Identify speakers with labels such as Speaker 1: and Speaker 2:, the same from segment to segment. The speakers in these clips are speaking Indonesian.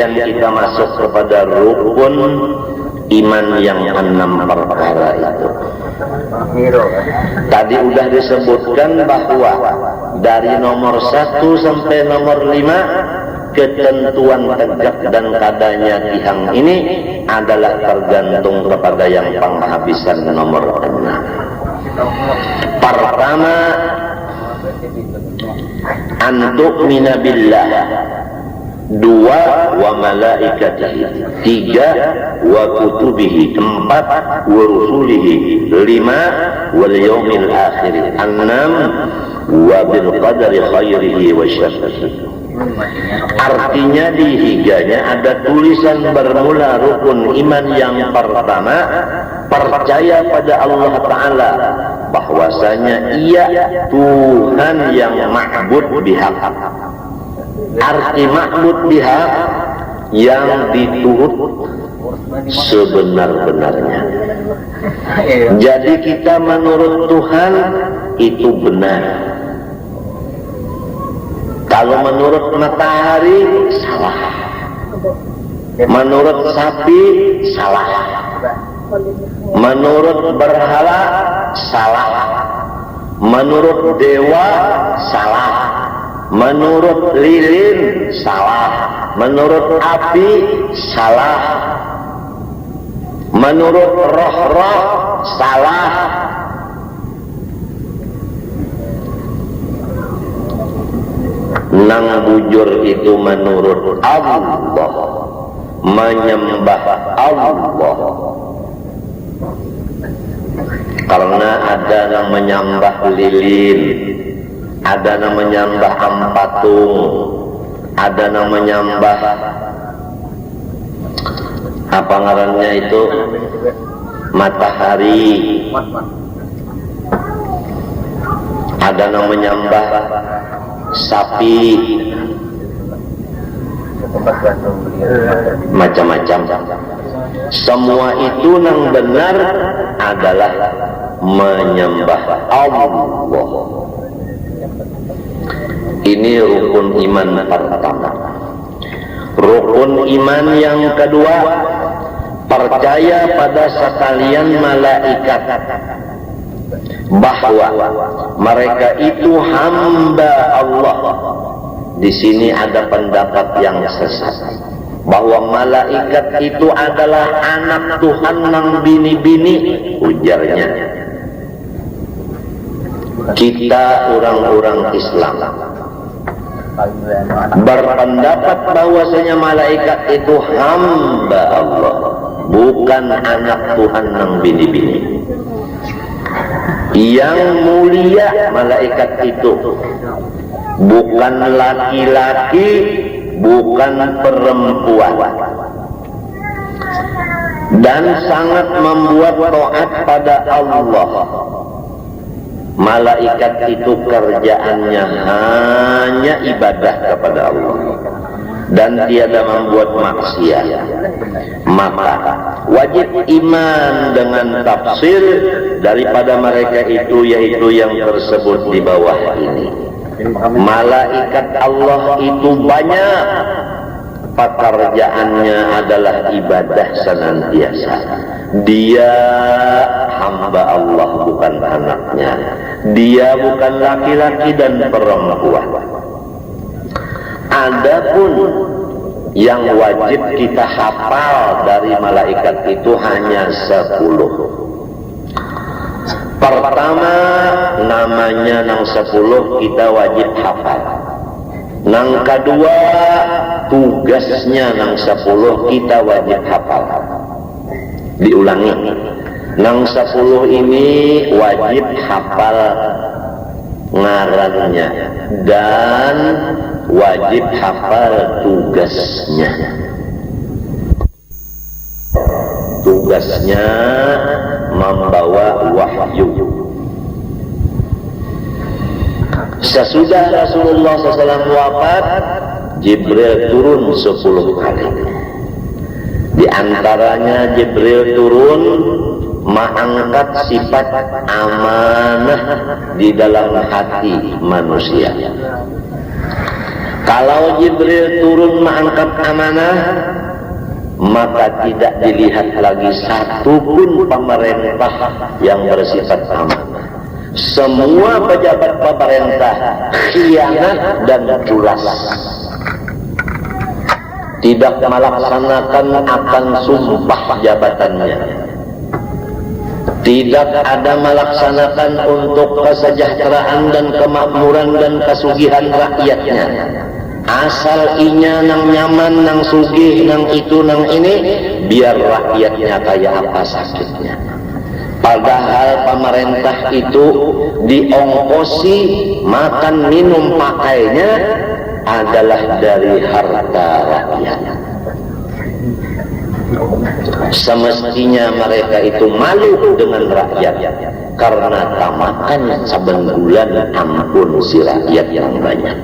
Speaker 1: kemudian kita masuk kepada rukun iman yang 6 perkara itu. Tadi udah disebutkan bahwa dari nomor 1 sampai nomor 5 ketentuan tegak dan kadanya tihang ini adalah tergantung kepada yang penghabisan nomor 6. Pertama, antu'mina billah. 2, wa malaikatihi. 3, wa kutubihi. 4, wa rusulihi. 5, wal yaumil akhir. 6, wa bil qadari khairihi wa syarrihi. Artinya di higanya ada tulisan bermula rukun iman yang pertama, percaya pada Allah Ta'ala bahwasanya Ia Tuhan yang ma'bud bihaq. Arti ma'bud bihaq yang diturut sebenar-benarnya. Jadi kita menurut Tuhan itu benar. Kalau menurut matahari salah, menurut sapi salah, menurut berhala salah, menurut dewa salah, menurut lilin salah, menurut api salah, menurut roh-roh salah. Nang bujur itu menurut Allah, menyembah Allah. Karena ada yang menyembah lilin, ada yang menyembah ampatung, ada yang menyembah apa ngarannya itu matahari, ada yang menyembah sapi, macam-macam. Semua itu yang benar adalah menyembah Allah. Ini rukun iman pertama. Rukun iman yang kedua, percaya pada sekalian malaikat, bahwa mereka itu hamba Allah. Di sini ada pendapat yang sesat bahwa malaikat itu adalah anak Tuhan nang bini-bini, ujarnya. Kita orang-orang Islam berpendapat bahwasanya malaikat itu hamba Allah, bukan anak Tuhan nang bini-bini. Yang mulia malaikat itu bukan laki-laki, bukan perempuan, dan sangat membuat taat pada Allah. Malaikat itu kerjaannya hanya ibadah kepada Allah dan tiada membuat maksiat. Maka wajib iman dengan tafsir daripada mereka itu, yaitu yang tersebut di bawah ini. Malaikat Allah itu banyak, pekerjaannya adalah ibadah senantiasa. Dia hamba Allah, bukan anaknya. Dia bukan laki-laki dan perempuan. Adapun yang wajib kita hafal dari malaikat itu hanya 10. Pertama, namanya nang 10 kita wajib hafal. Nang kedua, tugasnya nang 10 kita wajib hafal. Diulangi, nang 10 ini wajib hafal ngarannya dan wajib hafal tugasnya. Tugasnya membawa wahyu. Sesudah Rasulullah SAW wafat, Jibril turun 10 kali. Di antaranya Jibril turun mengangkat sifat amanah di dalam hati manusia. Kalau Jibril turun mengangkat amanah, maka tidak dilihat lagi satupun pemerintah yang bersifat amanah. Semua pejabat pemerintah khianat dan culas, tidak melaksanakan akan sumpah jabatannya, tidak ada melaksanakan untuk kesejahteraan dan kemakmuran dan kesugihan rakyatnya. Asal inya nang nyaman, nang sugih, nang itu, nang ini, biar rakyatnya kayak apa sakitnya. Padahal pemerintah itu diongkosi makan minum pakainya adalah dari harta rakyat. Semestinya mereka itu malu dengan rakyat, karena tamakan saben bulan ampun si rakyat yang banyak.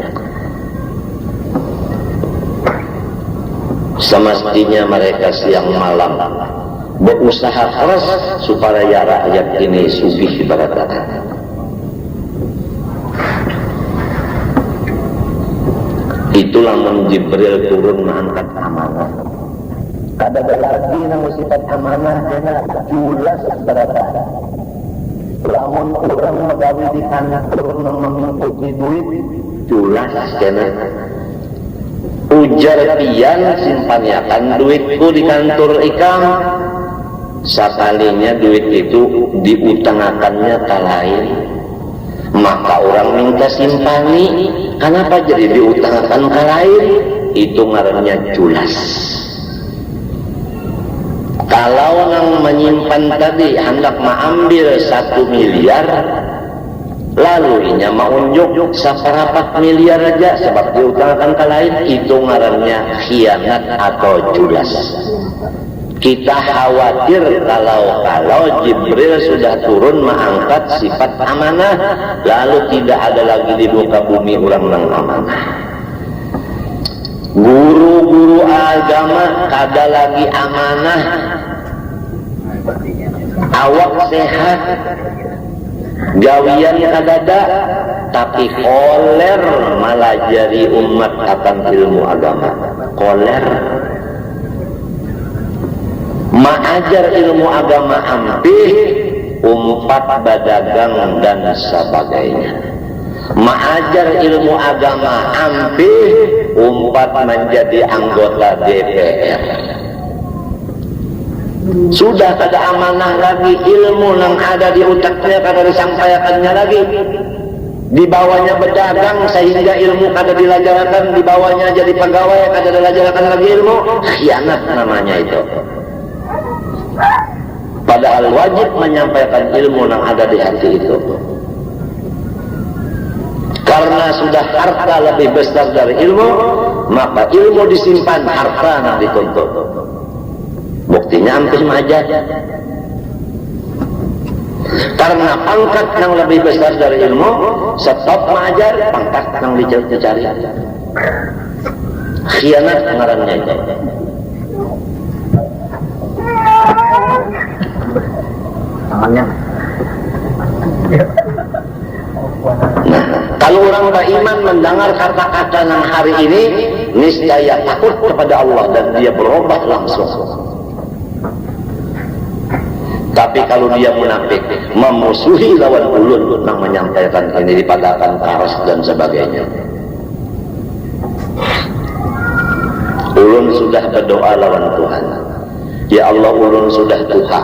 Speaker 1: Semestinya mereka siang malam berusaha keras supaya rakyat ini sugih berkata. Itulah Jibril turun mengangkat amanah. Kada lagi nang sifat amanah kena julas berkata. Lamun orang magawi di kantor nang mengikuti duit julas kena. Ujar pian simpanyakan duitku di kantor ikam, sekalinya duit itu diutangakannya ke lain, maka orang minta simpani. Kenapa jadi diutangakan ke lain? Itu ngarannya culas. Kalau nang menyimpan tadi hendak mengambil 1 miliar, lalu inya maunjuk saparapat miliar aja sebab diutangkan ke lain, itu ngarannya khianat atau culas. Kita khawatir kalau Jibril sudah turun mengangkat sifat amanah, lalu tidak ada lagi di muka bumi orang nang amanah. Guru-guru agama kada lagi amanah, awak sehat, gawian kadada, tapi koler malajari umat akan ilmu agama. Koler maajar ilmu agama ampih, umpat badagang dan sebagainya. Maajar ilmu agama ampih, umpat menjadi anggota DPR. Sudah kada amanah lagi, ilmu yang ada di otaknya kada disampaikannya lagi. Di bawahnya berdagang sehingga ilmu kada dilajarkan, di bawahnya jadi pegawai kada dilajarkan lagi ilmu. Khianat namanya itu. Padahal wajib menyampaikan ilmu yang ada di hati itu. Karena sudah harta lebih besar dari ilmu, maka ilmu disimpan, harta yang dituntut. Buktinya ampih maja. Karena pangkat yang lebih besar dari ilmu, stop mengajar, pangkat yang dicari. Khianat ngarannya itu. Tangannya. Nah, kalau orang beriman mendengar kata-kata yang hari ini, niscaya takut kepada Allah dan dia berubah langsung. Tapi kalau dia munafik, memusuhi lawan ulun yang menyampaikan ini dipadakan karas dan sebagainya. Ulun sudah berdoa lawan Tuhan. Ya Allah, ulun sudah tuha,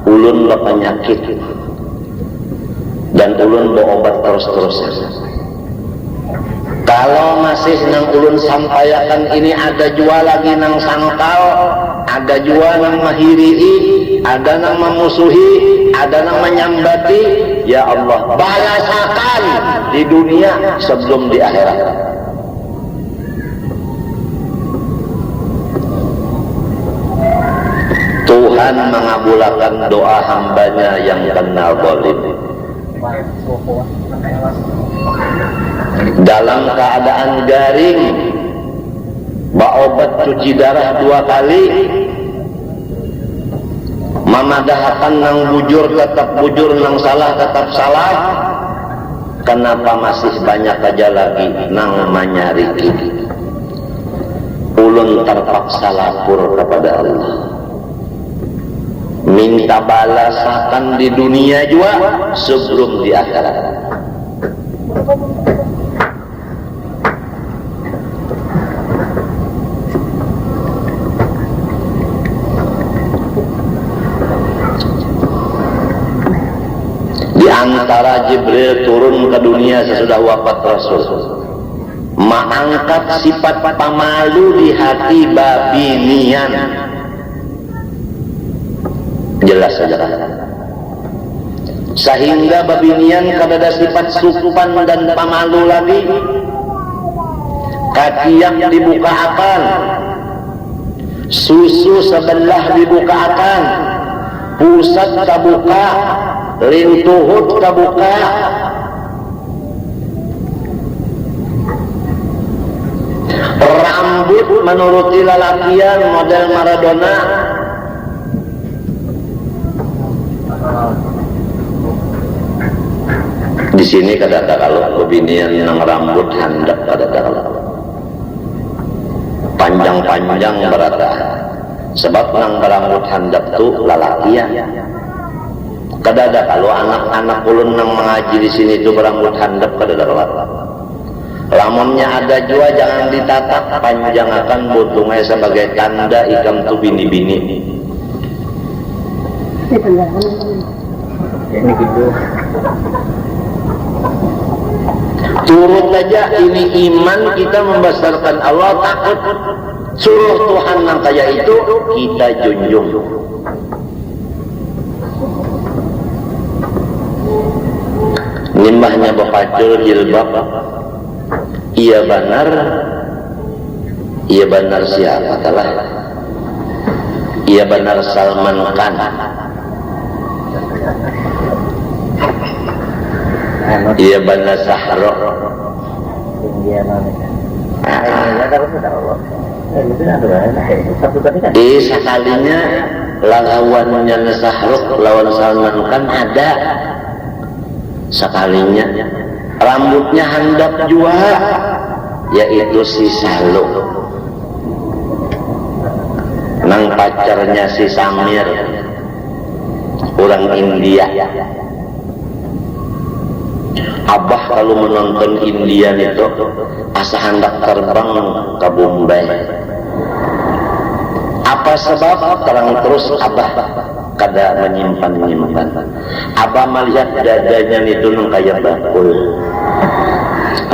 Speaker 1: ulun berpenyakit, dan ulun berobat terus-terusan. Kalau masih nang ulun sampaikan ini ada jua lagi nang sangkal, ada jua nang mahiri, ada nang memusuhi, ada nang menyambati, ya Allah balasakan di dunia sebelum di akhirat. Tuhan mengabulkan doa hambanya yang kena zalim. Dalam keadaan garing, obat cuci darah 2 kali, mamadahakan nang bujur tetap bujur, nang salah tetap salah, kenapa masih banyak aja lagi nang manyariki? Ulun terpaksa lapor kepada Allah, minta balasan di dunia juga sebelum di akhirat. Di antara Jibril turun ke dunia sesudah wafat Rasul, mengangkat sifat pamalu di hati babinian. Jelas saja. Sehingga babinian kadada sifat supan dan pamalu lagi, katiak dibukakan, susu sebelah dibukakan, pusat terbuka, lintuhut terbuka, rambut menuruti lalakian model Maradona. Di sini kadang-kadang kalau kebinian yang rambut handap, kadang-kadang panjang-panjang berata, sebab nang berambut handap tu lalakian. Kadang-kadang kalau anak-anak ulun nang mengaji di sini tu berambut handap, kadang-kadang lamonnya ada jua jangan ditatak, panjang akan botongnya sebagai tanda ikam tu bini-bini. Ini gitu. Turut aja ini iman kita membesarkan Allah, takut suruh Tuhan yang kaya itu kita junjung. Nimbahnya bapacul jilbab, iya benar siapa telah, iya benar Salman Khan. Iya benar Sahro. Sekalinya lawannya Sahruk lawan Salman Khan ada. Sekalinya rambutnya handap jua, yaitu si Salo, nang pacarnya si Samir, orang India. Abah kalau menonton Indian itu asa hendak terbang ke Bombay. Apa sebab? Terang terus Abah kada menyimpan. Abah melihat dadanya itu nang kayak bakul.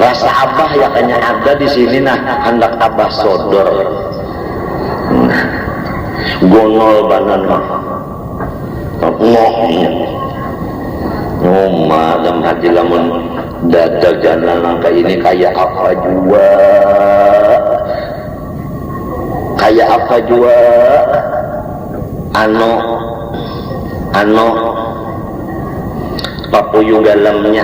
Speaker 1: Rasa Abah ya kayaknya ada di sini, nah hendak Abah sodor. Gonol banan mah. Ngomong dalam hati lamun dadak jalan langkah ini kayak apa jua ano papuyu galamnya.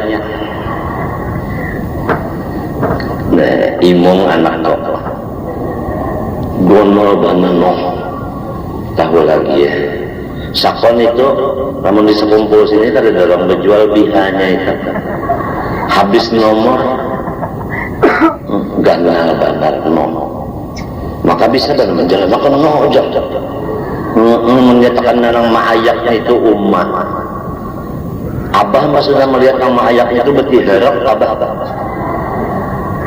Speaker 1: Nah, imong anak kok gonol banget tahu lagi ya. Sakon itu namun di sekumpul sini ada dorong menjual bihanya itu habis nomor ganal bandar nomor, maka bisa dan menjalan maka ngojak menyatakan nang maayaknya itu ummah. Abah sudah melihat nang maayaknya itu beti herok. Abah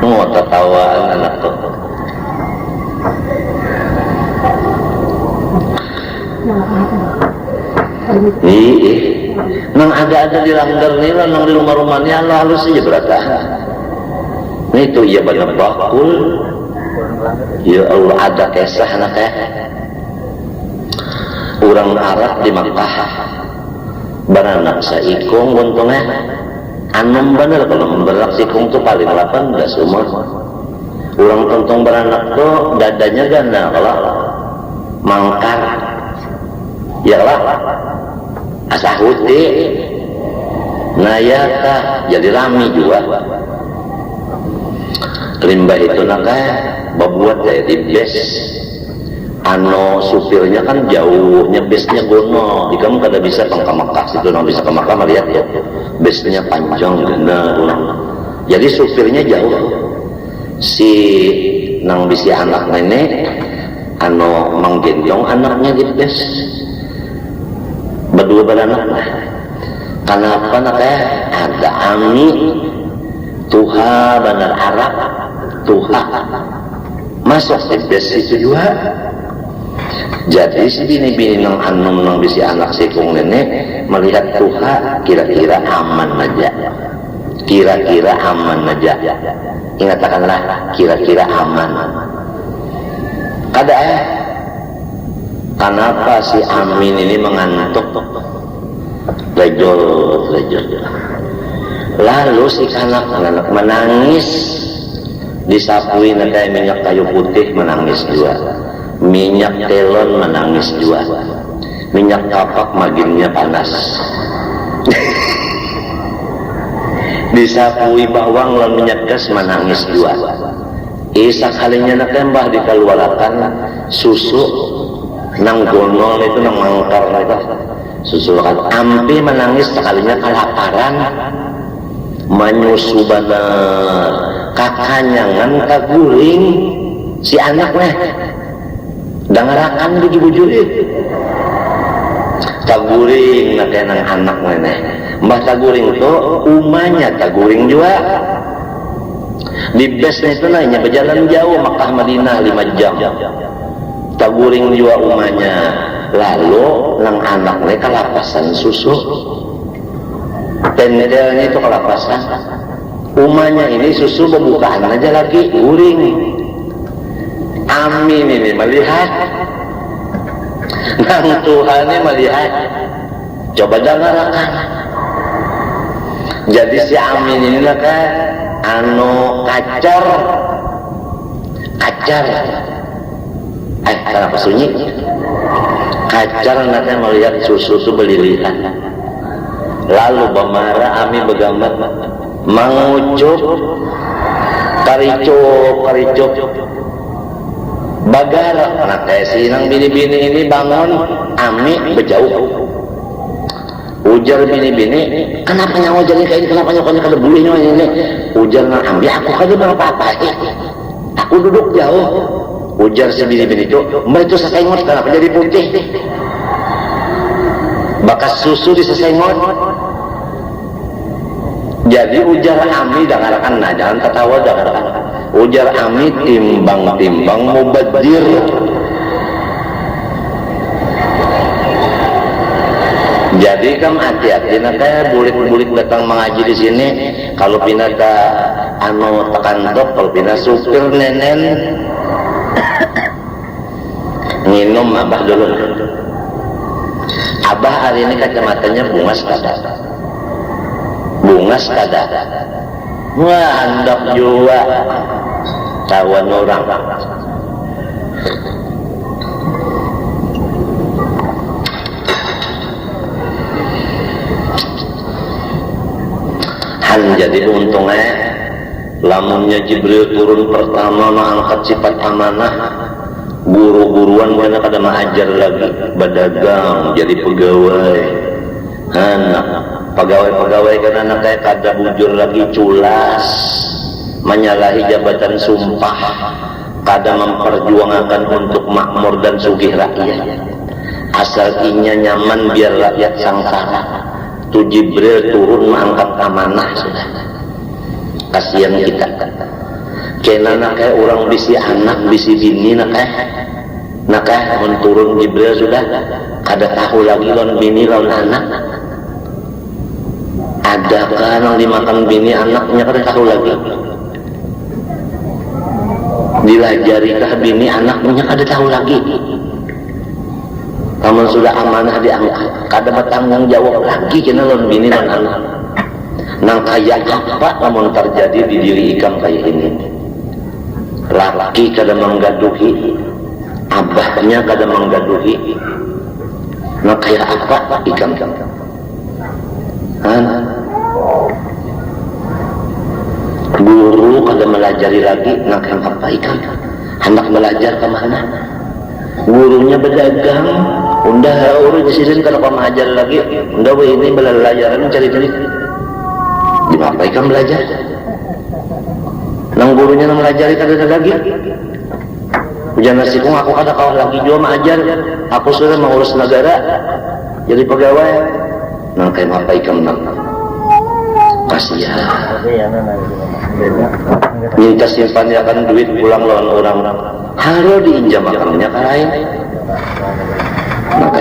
Speaker 1: mau tertawaan anak tuh. Nang ada di langgar nila, nang di rumah-rumahnya Allah halus aja berata. Itu iya benar bakul. Ya Allah ada kisah anaknya. Orang Arab di Makkah beranak saikung untungnya anom bener kalau memberak sikung tuh paling 18 umur. Orang tuntung beranak tuh dadanya ganda kalau mangkar. Ya lah asa huti nayata jadi rami juga limbah itu nakah babuat ya di bes supirnya kan jauh, besnya gono. Jika kamu kada bisa ke Mekah, situ nang bisa ke Mekah melihat ya, besnya panjang ganda. Jadi supirnya jauh. Si nang bisi anak nenek, menggendong anaknya di bes. Berdua beranak. Kenapa naknya ada Ami, Tuha benar Arab, Tuha masuk di bes itu juga. Jadi si bini-bini nang bisi anak sikung nenek melihat Tuhan kira-kira aman aja, kira-kira aman aja. Ingatkanlah kira-kira aman. Kada kenapa si Amin ini mengantuk? Lejol. Lalu si anak menangis, disapui nanti minyak kayu putih menangis juga. Minyak telon menangis juga, minyak kapak maginnya panas. Disapui bawang lan minyak gas menangis juga. Isa kalinya nak tembah dikeluarkan susu nang gonol itu nang mangkar itu susu kan ampi menangis sekalinya kelaparan menyusu bener kakanyangan kaguling si anaknya dangarakan bujur-bujurin taguring nak nang anak nenek mbah taguring itu umanya taguring juga di besnya itu nanya berjalan jauh Makkah Madinah 5 jam taguring juga umanya lalu nang anaknya kelapasan susu pendelnya itu kelapasan umanya ini susu pembukaan aja lagi guring. Amin ini melihat nang Tuhan ini melihat coba dengarkan. Jadi si Amin ini lah kan kacar kenapa sunyi kacar nanti melihat susu belilihan lalu bamara Amin begambar mengucup karicup bagar anak si nang bini-bini ini bangun Ami berjauh ujar bini-bini kenapa nyawa jadi kayak ini kenapa nyawa kada bulinya ini ujar nang Ami aku kada berapa-apa aku duduk jauh ujar si bini-bini itu mbak itu sesengot kenapa jadi putih bakas susu di sesengot jadi ujar Ami dengarkan nah jangan ketawa dengarkan ujar Ami timbang-timbang mubadzir jadi kam hati-hati kayak bulik-bulik datang mengaji di sini kalau pindah ke tekan top kalau pindah supir nenen minum abah dulu abah hari ini kacamatanya bungas kada wah hendak juga tawan orang jadi untungnya lamunnya Jibril turun pertama mengangkat sifat amanah guru-guruan mana kada mengajar lagi berdagang jadi pegawai anak pegawai kan anak kayak kada bujur lagi culas menyalahi jabatan sumpah kada memperjuangkan untuk makmur dan sugih rakyat asal inya nyaman biar rakyat sangkara tu Jibril turun mengangkat amanah sudah kasihan kita kena kayak orang bisi anak bisi bini nakah turun Jibril sudah kada tahu lagi lawan bini lawan anak adakah yang dimakan bini anaknya kada tahu lagi dilajarikah bini anaknya kada tahu lagi namun sudah amanah diangkat kada bertanggung jawab lagi kena lawan bini dan anak nang kaya apa namun terjadi di diri ikam kayak ini laki kada menggaduhi abahnya kada menggaduhi nang kaya apa ikam guru kada melajari lagi nang kaya apa ikam hendak belajar kemana gurunya berdagang, undah urus disini kalau kamu ajar lagi, undah ini belajaran cari duit. Dimampaikan belajar. Nang gurunya nang melajari kada lagi. Ujian nasiku aku kada kau lagi juga mengajar. Aku sudah mengurus negara, jadi pegawai. Nang kayak mampaikan nang kasihan. Minta simpan akan duit pulang lawan orang. Harus diinjam akannya ke lain. Maka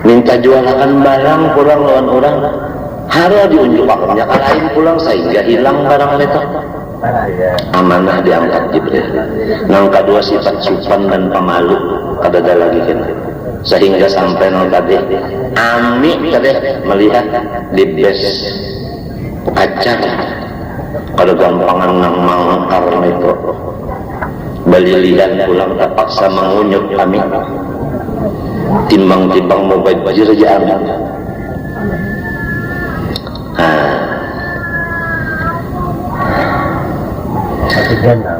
Speaker 1: minta jual akan barang pulang lawan orang. Harus diunjuk akannya ke lain pulang sehingga hilang barang itu. Amanah diangkat Jibril. Nang kedua sifat supan dan pemalu kada ada lagi kan. Sehingga sampai nang tadi Ami tadi melihat di base acara kada gampangan nang mangkar itu. Balilihan pulang terpaksa mengunyuk kami timbang-timbang mau bajir aja amin.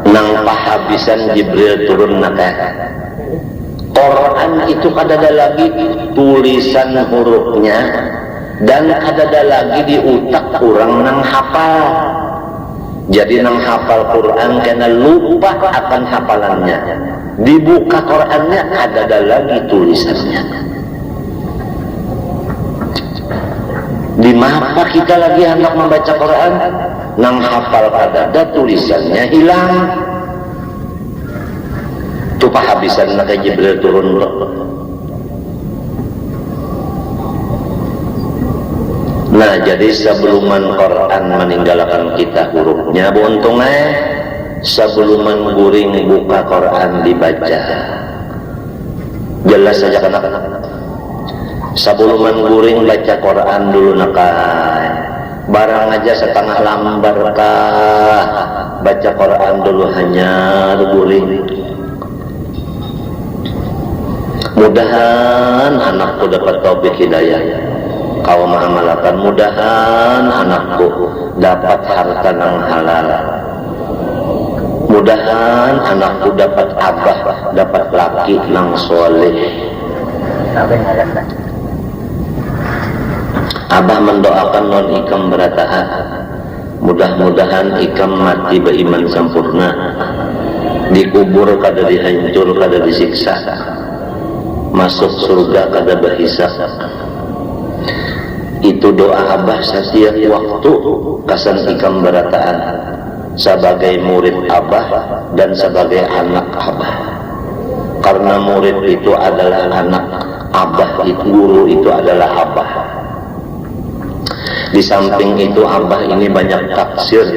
Speaker 1: Nang pahabisan Jibril turun naka Quran itu kadada lagi tulisan hurufnya dan kadada lagi di utak orang nang hafal. Jadi nang hafal Quran karena lupa akan hafalannya. Dibuka Qurannya ada lagi tulisannya. Di mana kita lagi hendak membaca Quran, nang hafal ada tulisannya hilang. Tu pahabisan nak Jibril turun. Nah, jadi sebelum Quran meninggalkan kita hurufnya, untungnya sebelum guring buka Quran dibaca. Jelas saja kan? Sebelum guring baca Quran dulu nakai. Barang aja setengah lambar kah baca Quran dulu hanya guring. Mudahan anakku dapat taufik hidayah. Kau mengamalkan, mudahan anakku dapat harta yang halal, mudahan anakku dapat abah, dapat laki yang soleh. Abah mendoakan non ikam beratahan, mudah-mudahan ikam mati beriman sempurna, dikubur kada dihancur, kada disiksa, masuk surga kada berhisab. Itu doa abah setiap waktu kasan ikam berataan sebagai murid abah dan sebagai anak abah. Karena murid itu adalah anak abah, itu guru itu adalah abah. Di samping itu abah ini banyak taksir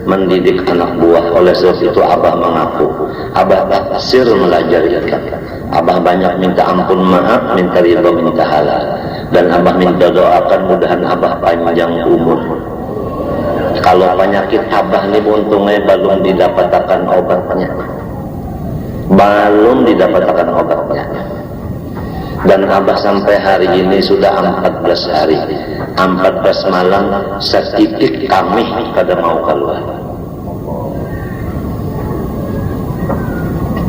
Speaker 1: mendidik anak buah. Oleh sebab itu abah mengaku abah taksir melajarikan. Abah banyak minta ampun maaf, minta ridho, minta halal. Dan abah minta doakan mudahan abah panjang umur. Kalau penyakit abah ini untungnya belum didapatkan obatnya. Belum didapatkan obatnya. Dan abah sampai hari ini sudah 14 hari. 14 malam setitik kami kada mau keluar.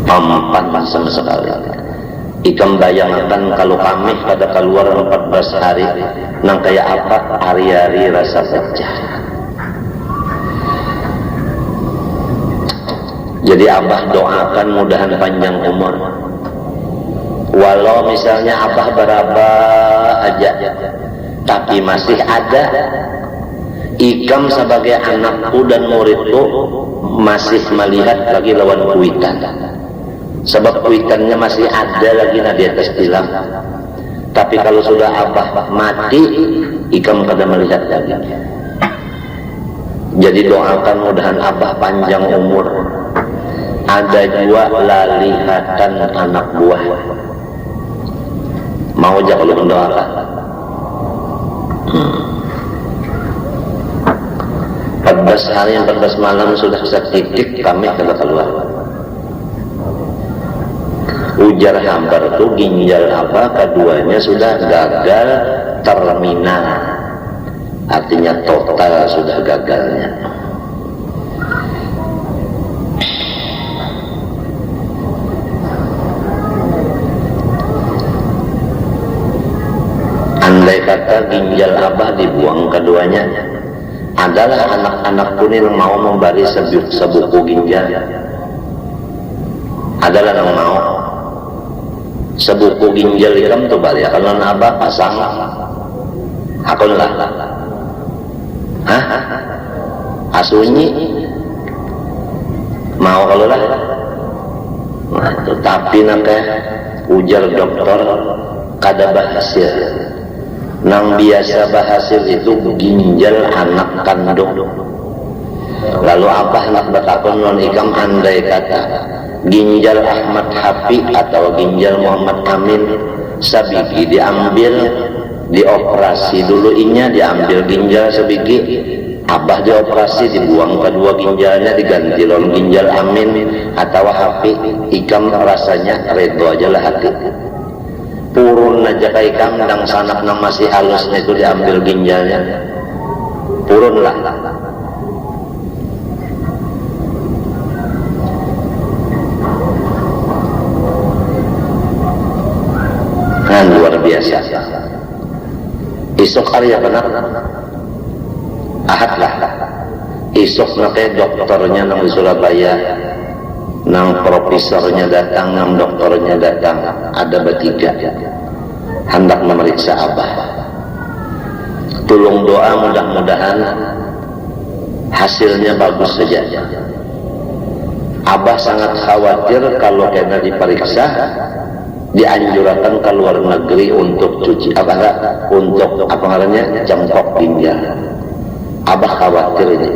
Speaker 1: Pampan sama sekali. Ikam bayangkan kalau kami pada keluar 14 hari nang kayak apa hari-hari rasa pecah. Jadi abah doakan mudahan panjang umur. Walau misalnya abah beraba aja, tapi masih ada ikam sebagai anakku dan muridku masih melihat lagi lawan kuitan. Sebab kuitannya masih ada lagi di atas tilam. Tapi kalau sudah abah mati, ikam kada melihat lagi. Jadi doakan mudahan abah panjang umur. Ada juga lalihatan anak buah. Mau aja kalau mendoakan. 14 hari 14 malam sudah setitik kami kada keluar. Ujar hambar itu ginjal apa keduanya sudah gagal terminal, artinya total sudah gagalnya. andai kata ginjal abah dibuang keduanya, adalah anak-anak pun yang mau memberi sebuku ginjal, adalah yang mau sebuku ginjal ikam tuh balik kalau abah pasang akun lah, hah asunyi mau kalau lah. Nah, tapi nake ujar dokter kada berhasil. Nang biasa berhasil itu ginjal anak kandung. Lalu abah nak bertakon non ikam andai kata ginjal Ahmad Hafi atau ginjal Muhammad Amin sabigi diambil, dioperasi dulu inya, diambil ginjal sebigi, abah dioperasi, dibuang kedua ginjalnya, diganti lawan ginjal Amin atau Hafi, ikam rasanya redo aja lah hati. Purun aja kayak ikam dang sanak nang masih halusnya itu diambil ginjalnya, purun lah. Nah, luar biasa. Isok hari ya benar, ahad lah. Isok nake dokternya nang di Surabaya, nang profesornya datang, nang dokternya datang, ada bertiga hendak memeriksa abah. Tolong doa mudah-mudahan hasilnya bagus saja. Abah sangat khawatir kalau kena diperiksa dianjurkan ke luar negeri untuk cuci untuk apa namanya cengkok ginjal. Abah khawatir ini.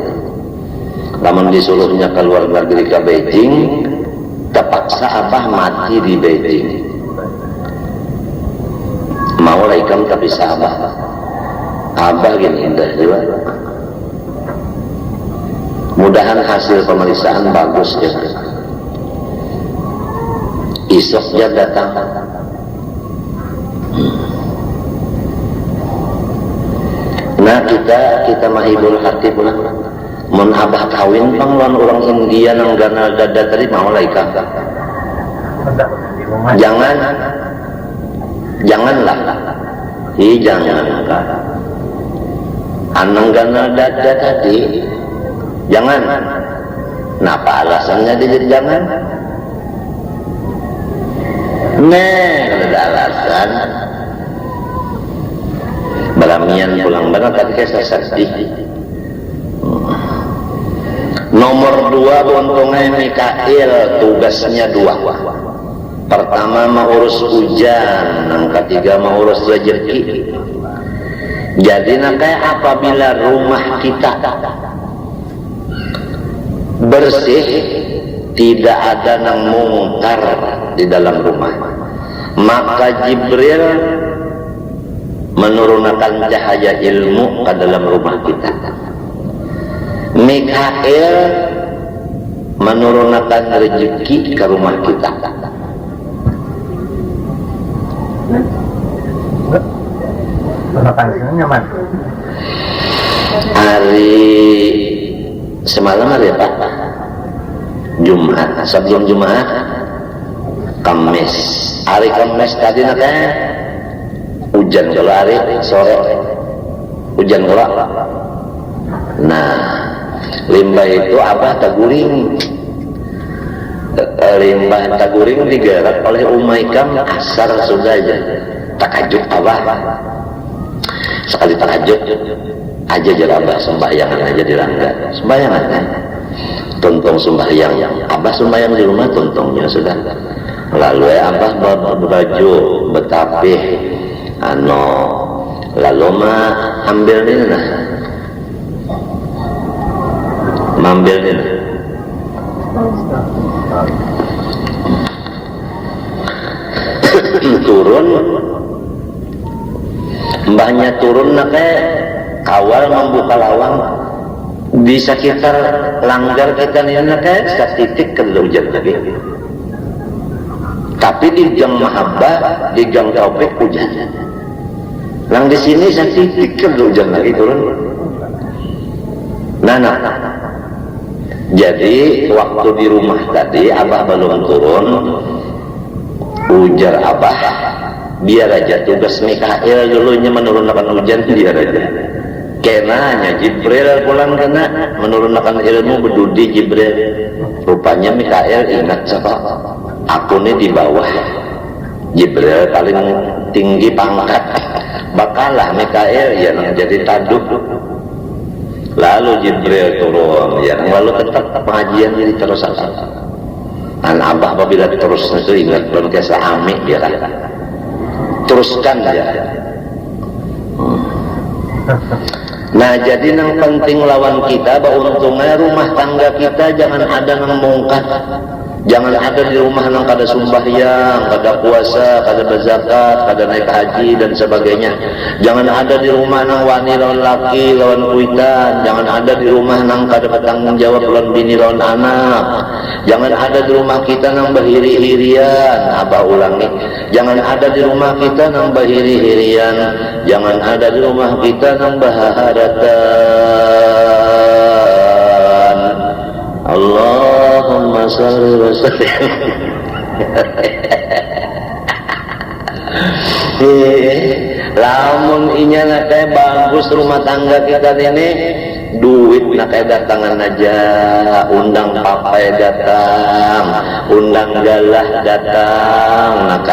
Speaker 1: Lamun disuruhnya ke luar negeri ke Beijing, terpaksa abah mati di Beijing. Mau lah ikam tak bisa abah. Abah gini indah juga. Mudahan hasil pemeriksaan bagus ya. Isoknya datang. Nah kita mahibul hati pula. Mun abah kawin pang lawan orang India nang gana dada tadi mau lah ikam. Janganlah. Janganlah. Anang gana dada tadi jangan. Napa alasannya dia jangan? Kalau ada alasan beramian pulang benar tadi saya sedih. Nomor 2 untungnya Mikail, tugasnya 2. Pertama mengurus hujan, yang ketiga mengurus rezeki. Jadi kayak apabila rumah kita bersih, tidak ada nang mungkar di dalam rumah, maka Jibril menurunkan cahaya ilmu ke dalam rumah kita. Mikail menurunkan rezeki ke rumah kita.
Speaker 2: Nyaman.
Speaker 1: Hari semalam hari apa? Jumat. Sebelum Jumat Kamis. Hari Kamis tadi nanti hujan, kalau hari sore hujan pula. Nah, limbah itu apa? Taguring. Limbah taguring digarap oleh Umaykam asar sudah aja. Takajud abah. Sekali takajud aja jarabah sembayangan aja di rangga. Sembayangan kan? Tuntung sembahyang. Abah sembahyang di rumah tuntungnya sudah. Lalu abah baju betapih lalu mah ambil ini nah. Mambil ini. Turun mbahnya turun kawal membuka lawang di sekitar langgar kita ini setitik kelujan lagi, tapi di jam mahabbah, di jam taufik hujan. Lang di sini setitik kelujan lagi turun. Nah. Jadi waktu di rumah tadi abah belum turun, ujar abah biar aja tugas Mikail dulunya menurunkan hujan, biar aja. Kenanya Jibril pulang kena menurunkan ilmu berdudi Jibril. Rupanya Mikail ingat siapa? Aku nih di bawah. Jibril paling tinggi pangkat. Bakalah Mikail yang jadi tanduk. Lalu Jibril turun, ya, lalu tetap pengajian jadi terus. Dan abah apabila terus itu ingat belum kisah amik dia kan. Teruskan ya. Nah jadi yang penting lawan kita bahwa untungnya rumah tangga kita jangan ada yang mungkar, jangan ada di rumah yang kada sembahyang, kada puasa, kada berzakat, kada naik haji dan sebagainya. Jangan ada di rumah yang wani lawan laki lawan kuitan, jangan ada di rumah yang kada bertanggung jawab lawan bini lawan anak. Jangan ada di rumah kita yang berhiri-hirian, abah ulangi. Jangan ada di rumah kita yang berhiri-hirian, jangan ada di rumah kita yang baharatan. Allahumma shalli wa sallim. Lamun inya nate bagus rumah tangga kita ini, duit nak datangan aja, undang papai datang, undang galah datang, nak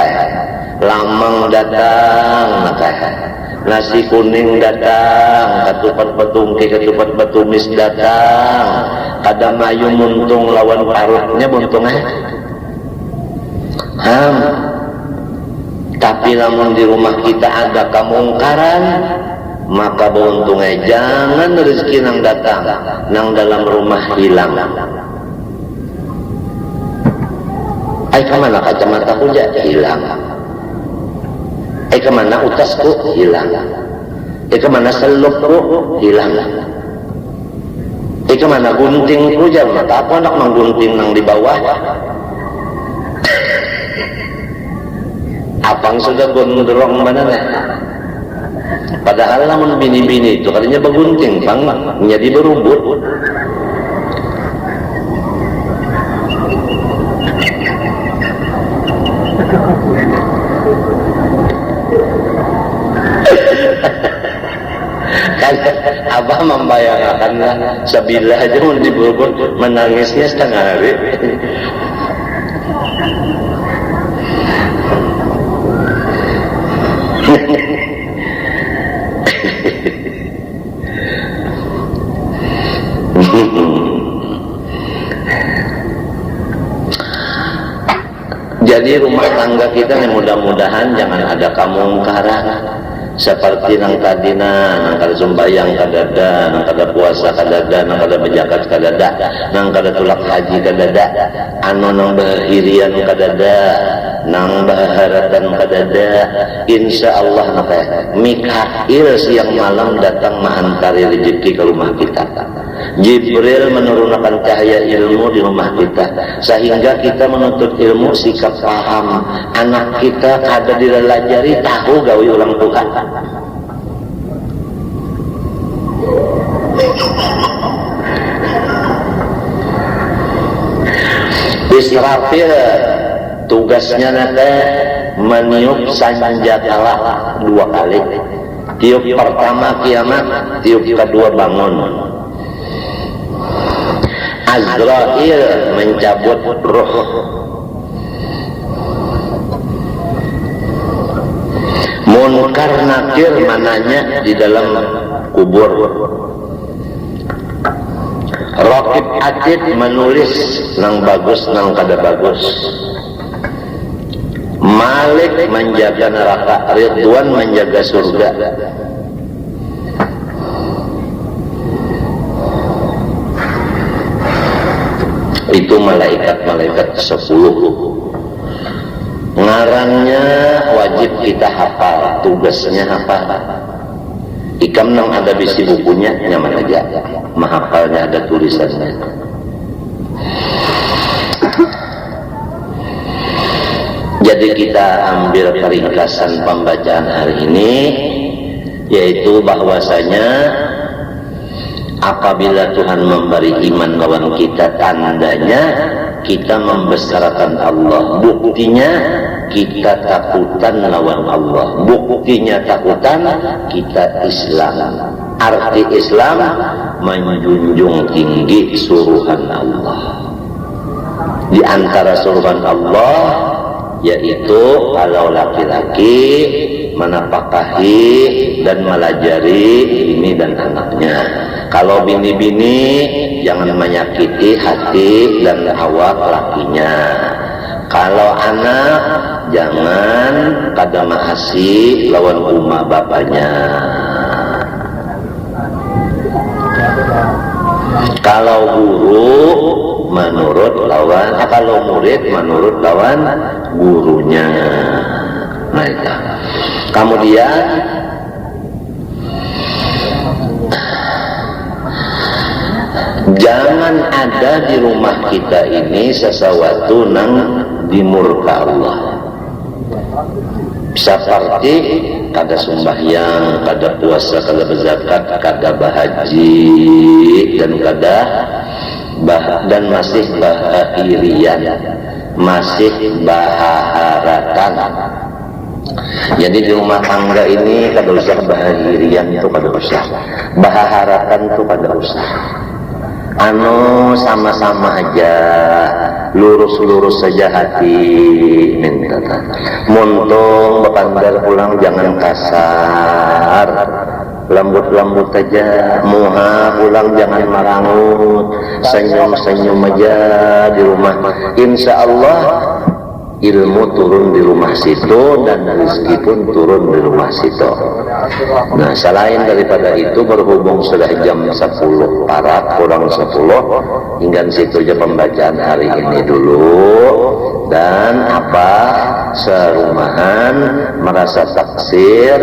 Speaker 1: lamang datang, nak nasi kuning datang, ketupat betungki, ketupat betumis datang, kada mayu muntung lawan parutnya buntungnya. Tapi namun di rumah kita ada kemungkaran, maka beruntungnya jangan rezeki nang datang nang dalam rumah hilang. Ay kemana kacamataku hilang, ay kemana utasku hilang, ay kemana selupku hilang, ay kemana guntingku jangan mata aku nak menggunting nang di bawah. Apang sudah gondrong mana nih? Padahal namun bini-bini itu kalinya bergunting, bang, jadi berubut. Kan abah membayangkan sebilah aja mau diberubut, menangisnya setengah hari. Jadi rumah tangga kita nih mudah-mudahan jangan ada kemungkaran seperti nang tadina, nang kada sembahyang kadada, nang kada puasa kadada, nang kada berzakat kadada, nang kada tulak haji kadada, anu nang berhirian kadada, nang baharatan kadada. Insya Allah nak Mikail siang malam datang mengantari rezeki ke rumah kita. Jibril menurunkan cahaya ilmu di rumah kita sehingga kita menuntut ilmu sikap paham. Anak kita ada di lelajari tahu gawe ulang Tuhan. Israfil tugasnya nanti meniup sanjakala 2 kali. Tiup pertama kiamat, tiup kedua bangun. Azrail mencabut roh. Munkar Nakir mananya di dalam kubur. Raqib Atid menulis nang bagus nang kada bagus. Malik menjaga neraka, Ridwan menjaga surga. Itu malaikat-malaikat 10. Ngarannya wajib kita hafal, tugasnya hafal. Ikam nang ada bisi bukunya nyaman aja, menghafalnya ada tulisannya. Jadi kita ambil peringkasan pembacaan hari ini, yaitu bahwasanya apabila Tuhan memberi iman lawan kita, tandanya kita membesarkan Allah. Buktinya kita takutan lawan Allah. Buktinya takutan, kita Islam. Arti Islam menjunjung tinggi suruhan Allah. Di antara suruhan Allah yaitu kalau laki-laki menafkahi dan melajari bini dan anaknya. Kalau bini-bini jangan menyakiti hati dan awak lakinya. Kalau anak jangan kada mahasi lawan umah bapaknya. Kalau guru menurut lawan, kalau murid menurut lawan gurunya. Nah itu. Kemudian jangan ada di rumah kita ini sesuatu yang dimurka Allah. Seperti kada sembahyang, kada puasa, kada berzakat, kada bahaji, dan kada dan masih bahirian, masih baharatan. Jadi di rumah tangga ini kada usah bahirian itu kada usah, baharatan itu kada usah. Sama-sama aja, lurus-lurus saja hati, minta. Muntung bapandar pulang jangan kasar, lembut-lembut aja. Muha pulang jangan marangut, senyum-senyum aja di rumah. Insya Allah ilmu turun di rumah situ dan rezeki pun turun di rumah situ. Nah, selain daripada itu, berhubung sudah jam 10 parat kurang 10, hingga situ aja pembacaan hari ini dulu. Dan serumahan merasa taksir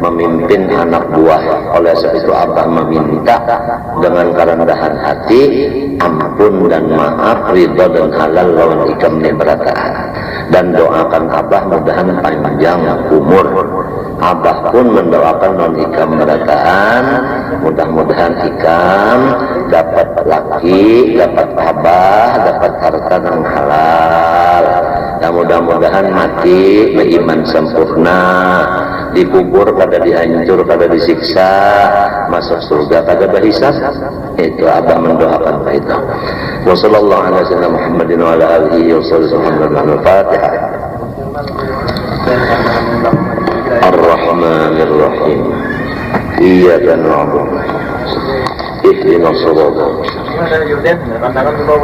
Speaker 1: memimpin anak buah. Oleh sebab itu Abah meminta dengan kerendahan hati ampun dan maaf, ridha dan halal lawan ikam berataan. Dan doakan Abah mudahan panjang umur. Abah pun mendoakan non ikam berataan, mudah-mudahan ikam dapat laki, dapat Abah, dapat harta yang halal. Dan mudah-mudahan mati beriman sempurna, dikubur kada dihancur, kada disiksa, masuk surga kada berhisab. Itu Abah mendoakan itu. Wassallallahu ala sayyidina Muhammadin wa ala alihi wa sahbihi. Al-Fatihah. Ar-Rahmanir Rahim. Iyyaka na'budu ihdinas siratal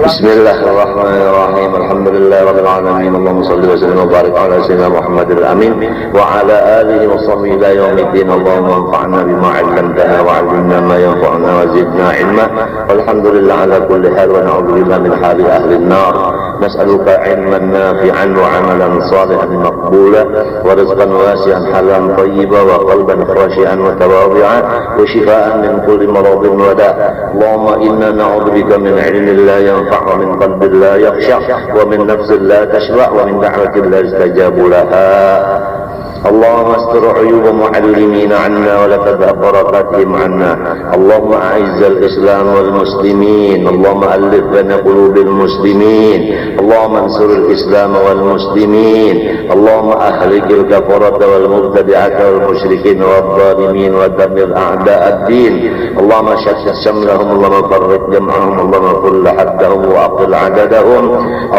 Speaker 1: Bismillahirrahmanirrahim. Alhamdulillahirabbil alamin. Allahumma shalli wa sallim wa barik ala sayyidina Muhammadil amin wa ala alihi wa sahbihi ila yaumiddin. Allahumma anfa'na bima 'allamtana wa 'allimna ma yanfa'una wa zidna 'ilma. Alhamdulillah ala kulli hal wa na'udzu billahi min hali ahli an-nar. Nas'aluka 'ilman nafi'an wa 'amalan salihan maqbulan wa rizqan wasi'an halalan thayyiban wa qalban khashi'an wa tawadhu'an wa shifaa'an min kulli maradin wa da'. Allahumma inna na'udzu bika min 'ilmin la yanfa' wa min qalbin la yakhsha' wa min nafsin la tashba' wa min da'watin la yustajabu laha. اللهم استر عيوب معلمين عنا ولا تذهب بركاتهم عنا. اللهم أعز الإسلام والمسلمين. اللهم ألف بين قلوب المسلمين. اللهم انصر الإسلام والمسلمين. اللهم أهلك الكفرة والمبتدعة والمشركين والظالمين ودمر أعداء الدين. اللهم شتت شملهم. اللهم فرق جمعهم. اللهم كل حدهم وأقل عددهم.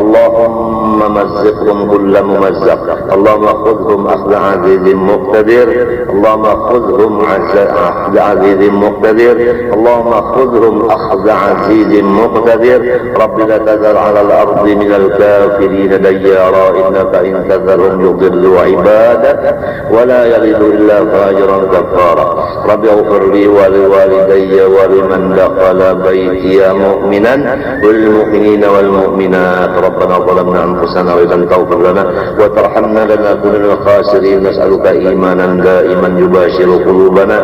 Speaker 1: اللهم مزقهم كل ممزق. اللهم خذهم أخذ عزيز مقتدر. اللهم خذهم أخذ عزيز مقتدر. اللهم خذهم أخذ عزيز مقتدر. رب لا تذر على الأرض من الكافرين ديارا إنك إن تذرهم يضلوا عبادك ولا يلد إلا فاجرا كفارا. رب اغفر لي ولوالدي ولمن دخل بيتي مؤمنا والمؤمنين والمؤمنات. ربنا ظلمنا أنفسنا وإن لم تغفر لنا وترحمنا لنكن من الخاسرين. نسألك إيمانا دائما يباشر قلوبنا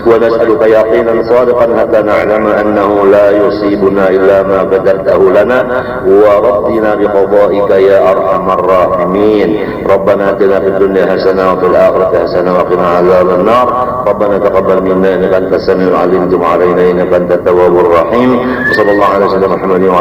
Speaker 1: ونسألك يقينا صادقا حتى نعلم أنه لا يصيبنا إلا ما قدرته لنا ورضنا بقضائك يا أرحم الراحمين. ربنا آتنا في الدنيا حسنة وفي الآخرة حسنة وقنا عذاب النار. ربنا تقبل منا إنك أنت السميع العليم. تب علينا إنك أنت التواب الرحيم. وصلى الله على سيدنا محمد وعلى